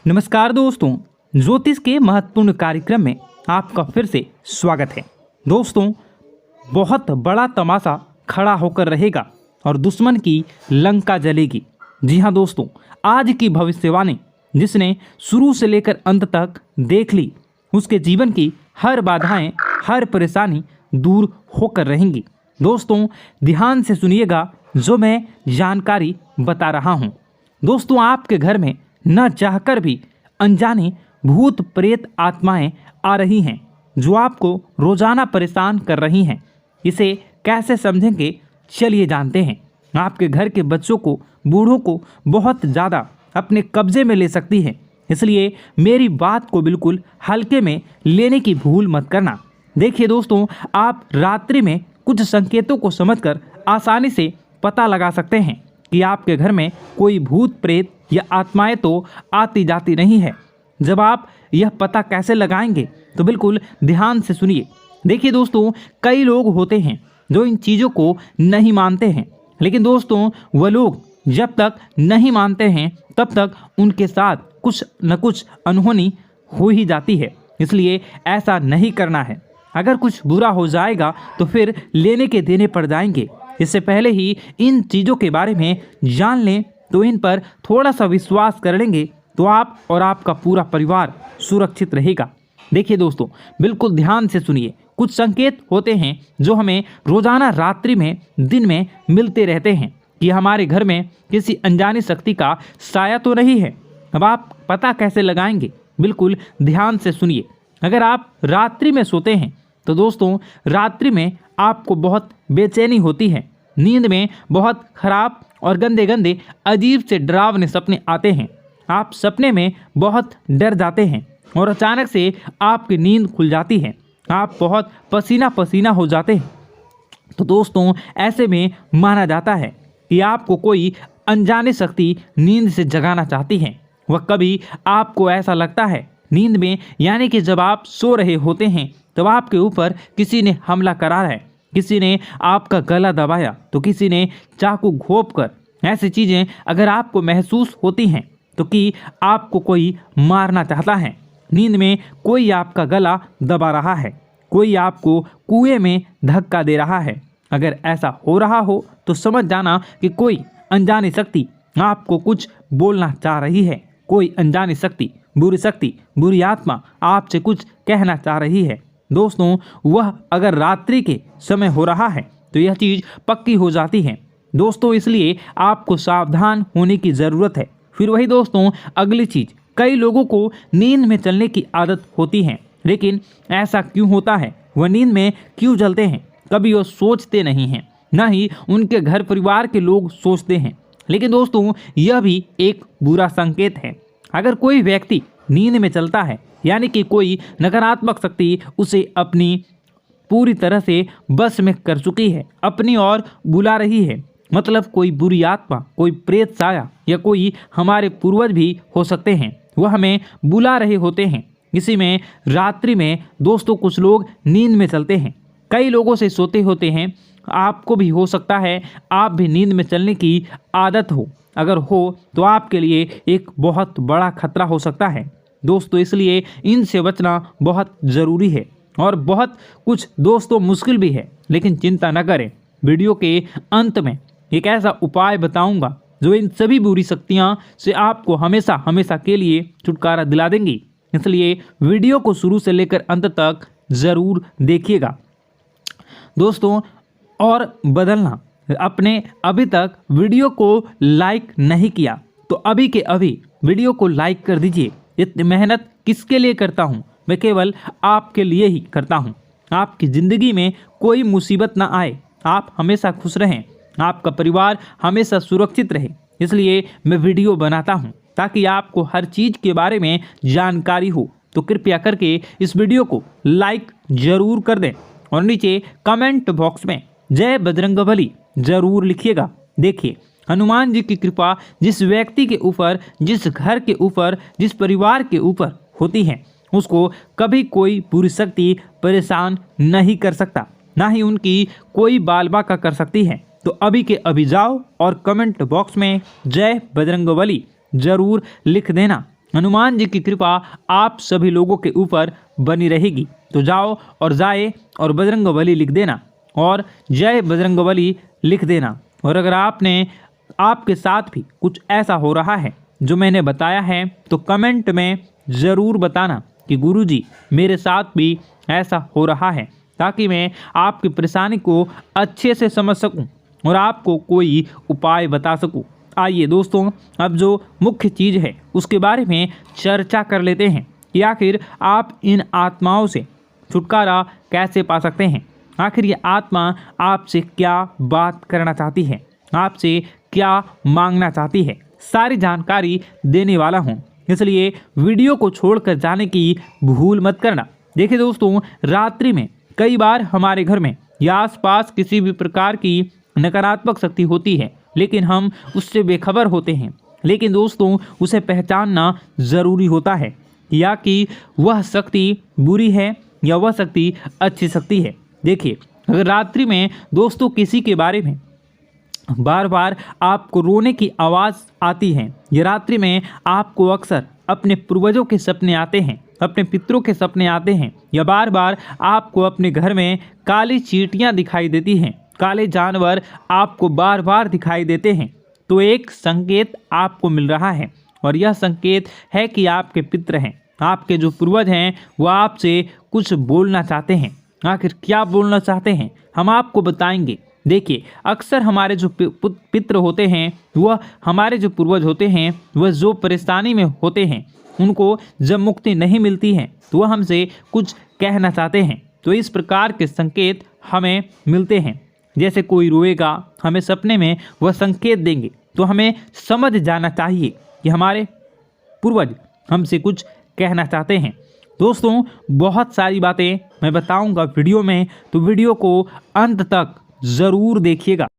नमस्कार दोस्तों, ज्योतिष के महत्वपूर्ण कार्यक्रम में आपका फिर से स्वागत है। दोस्तों, बहुत बड़ा तमाशा खड़ा होकर रहेगा और दुश्मन की लंका जलेगी। जी हाँ दोस्तों, आज की भविष्यवाणी जिसने शुरू से लेकर अंत तक देख ली, उसके जीवन की हर बाधाएं, हर परेशानी दूर होकर रहेंगी। दोस्तों, ध्यान से सुनिएगा जो मैं जानकारी बता रहा हूँ। दोस्तों, आपके घर में न चाहकर भी अनजाने भूत प्रेत आत्माएं आ रही हैं जो आपको रोजाना परेशान कर रही हैं। इसे कैसे समझेंगे, चलिए जानते हैं। आपके घर के बच्चों को, बूढ़ों को बहुत ज़्यादा अपने कब्जे में ले सकती है, इसलिए मेरी बात को बिल्कुल हल्के में लेने की भूल मत करना। देखिए दोस्तों, आप रात्रि में कुछ संकेतों को समझकर आसानी से पता लगा सकते हैं कि आपके घर में कोई भूत प्रेत या आत्माएं तो आती जाती नहीं है। जब आप यह पता कैसे लगाएंगे तो बिल्कुल ध्यान से सुनिए। देखिए दोस्तों, कई लोग होते हैं जो इन चीज़ों को नहीं मानते हैं, लेकिन दोस्तों वह लोग जब तक नहीं मानते हैं तब तक उनके साथ कुछ न कुछ अनहोनी हो ही जाती है। इसलिए ऐसा नहीं करना है। अगर कुछ बुरा हो जाएगा तो फिर लेने के देने पड़ जाएंगे। इससे पहले ही इन चीज़ों के बारे में जान लें तो इन पर थोड़ा सा विश्वास कर लेंगे तो आप और आपका पूरा परिवार सुरक्षित रहेगा। देखिए दोस्तों, बिल्कुल ध्यान से सुनिए। कुछ संकेत होते हैं जो हमें रोजाना रात्रि में, दिन में मिलते रहते हैं कि हमारे घर में किसी अनजानी शक्ति का साया तो नहीं है। अब आप पता कैसे लगाएंगे, बिल्कुल ध्यान से सुनिए। अगर आप रात्रि में सोते हैं तो दोस्तों रात्रि में आपको बहुत बेचैनी होती है। नींद में बहुत खराब और गंदे गंदे अजीब से डरावने सपने आते हैं। आप सपने में बहुत डर जाते हैं और अचानक से आपकी नींद खुल जाती है। आप बहुत पसीना पसीना हो जाते हैं। तो दोस्तों ऐसे में माना जाता है कि आपको कोई अनजानी शक्ति नींद से जगाना चाहती है। वह कभी आपको ऐसा लगता है नींद में, यानी कि जब आप सो रहे होते हैं तब आपके ऊपर किसी ने हमला करा है, किसी ने आपका गला दबाया तो किसी ने चाकू घोंप कर। ऐसी चीज़ें अगर आपको महसूस होती हैं तो कि आपको कोई मारना चाहता है। नींद में कोई आपका गला दबा रहा है, कोई आपको कुएं में धक्का दे रहा है। अगर ऐसा हो रहा हो तो समझ जाना कि कोई अनजानी शक्ति आपको कुछ बोलना चाह रही है। कोई अनजानी शक्ति, बुरी आत्मा आपसे कुछ कहना चाह रही है। दोस्तों, वह अगर रात्रि के समय हो रहा है तो यह चीज़ पक्की हो जाती है। दोस्तों, इसलिए आपको सावधान होने की ज़रूरत है। फिर वही दोस्तों अगली चीज़, कई लोगों को नींद में चलने की आदत होती है, लेकिन ऐसा क्यों होता है, वह नींद में क्यों चलते हैं, कभी वो सोचते नहीं हैं, ना ही उनके घर परिवार के लोग सोचते हैं। लेकिन दोस्तों यह भी एक बुरा संकेत है। अगर कोई व्यक्ति नींद में चलता है, यानी कि कोई नकारात्मक शक्ति उसे अपनी पूरी तरह से बस में कर चुकी है, अपनी ओर बुला रही है। मतलब कोई बुरी आत्मा, कोई प्रेत साया या कोई हमारे पूर्वज भी हो सकते हैं, वह हमें बुला रहे होते हैं। इसी में रात्रि में दोस्तों कुछ लोग नींद में चलते हैं, कई लोगों से सोते होते हैं। आपको भी हो सकता है आप भी नींद में चलने की आदत हो। अगर हो तो आपके लिए एक बहुत बड़ा खतरा हो सकता है दोस्तों। इसलिए इनसे बचना बहुत ज़रूरी है और बहुत कुछ दोस्तों मुश्किल भी है, लेकिन चिंता न करें। वीडियो के अंत में एक ऐसा उपाय बताऊंगा जो इन सभी बुरी शक्तियां से आपको हमेशा हमेशा के लिए छुटकारा दिला देंगी। इसलिए वीडियो को शुरू से लेकर अंत तक ज़रूर देखिएगा दोस्तों। और बदलना, अपने अभी तक वीडियो को लाइक नहीं किया तो अभी के अभी वीडियो को लाइक कर दीजिए। इतनी मेहनत किसके लिए करता हूँ, मैं केवल आपके लिए ही करता हूँ। आपकी ज़िंदगी में कोई मुसीबत ना आए, आप हमेशा खुश रहें, आपका परिवार हमेशा सुरक्षित रहे। इसलिए मैं वीडियो बनाता हूँ ताकि आपको हर चीज़ के बारे में जानकारी हो। तो कृपया करके इस वीडियो को लाइक ज़रूर कर दें और नीचे कमेंट बॉक्स में जय बजरंगबली ज़रूर लिखिएगा। देखिए, हनुमान जी की कृपा जिस व्यक्ति के ऊपर, जिस घर के ऊपर, जिस परिवार के ऊपर होती है, उसको कभी कोई बुरी शक्ति परेशान नहीं कर सकता, ना ही उनकी कोई बाल बाका कर सकती है। तो अभी के अभी जाओ और कमेंट बॉक्स में जय बजरंगबली ज़रूर लिख देना। हनुमान जी की कृपा आप सभी लोगों के ऊपर बनी रहेगी। तो जाओ और जाए और बजरंगबली लिख देना और जय बजरंगबली लिख देना। और अगर आपके साथ भी कुछ ऐसा हो रहा है जो मैंने बताया है तो कमेंट में ज़रूर बताना कि गुरुजी मेरे साथ भी ऐसा हो रहा है, ताकि मैं आपकी परेशानी को अच्छे से समझ सकूं और आपको कोई उपाय बता सकूं। आइए दोस्तों, अब जो मुख्य चीज़ है उसके बारे में चर्चा कर लेते हैं कि आखिर आप इन आत्माओं से छुटकारा कैसे पा सकते हैं। आखिर ये आत्मा आपसे क्या बात करना चाहती है, आपसे क्या मांगना चाहती है, सारी जानकारी देने वाला हूँ, इसलिए वीडियो को छोड़कर जाने की भूल मत करना। देखिए दोस्तों, रात्रि में कई बार हमारे घर में या आसपास किसी भी प्रकार की नकारात्मक शक्ति होती है, लेकिन हम उससे बेखबर होते हैं। लेकिन दोस्तों, उसे पहचानना ज़रूरी होता है या कि वह शक्ति बुरी है या वह शक्ति अच्छी शक्ति है। देखिए, अगर रात्रि में दोस्तों किसी के बारे में बार बार आपको रोने की आवाज़ आती है या रात्रि में आपको अक्सर अपने पूर्वजों के सपने आते हैं, अपने पितरों के सपने आते हैं, या बार बार आपको अपने घर में काली चींटियां दिखाई देती हैं, काले जानवर आपको बार बार दिखाई देते हैं, तो एक संकेत आपको मिल रहा है। और यह संकेत है कि आपके पितर हैं, आपके जो पूर्वज हैं, वह आपसे कुछ बोलना चाहते हैं। आखिर क्या बोलना चाहते हैं हम आपको बताएंगे। देखिए, अक्सर हमारे जो पितृ होते हैं, वह हमारे जो पूर्वज होते हैं, वह जो परेशानी में होते हैं, उनको जब मुक्ति नहीं मिलती है तो वह हमसे कुछ कहना चाहते हैं। तो इस प्रकार के संकेत हमें मिलते हैं। जैसे कोई रोएगा, हमें सपने में वह संकेत देंगे, तो हमें समझ जाना चाहिए कि हमारे पूर्वज हमसे कुछ कहना चाहते हैं। दोस्तों, बहुत सारी बातें मैं बताऊंगा वीडियो में, तो वीडियो को अंत तक ज़रूर देखिएगा।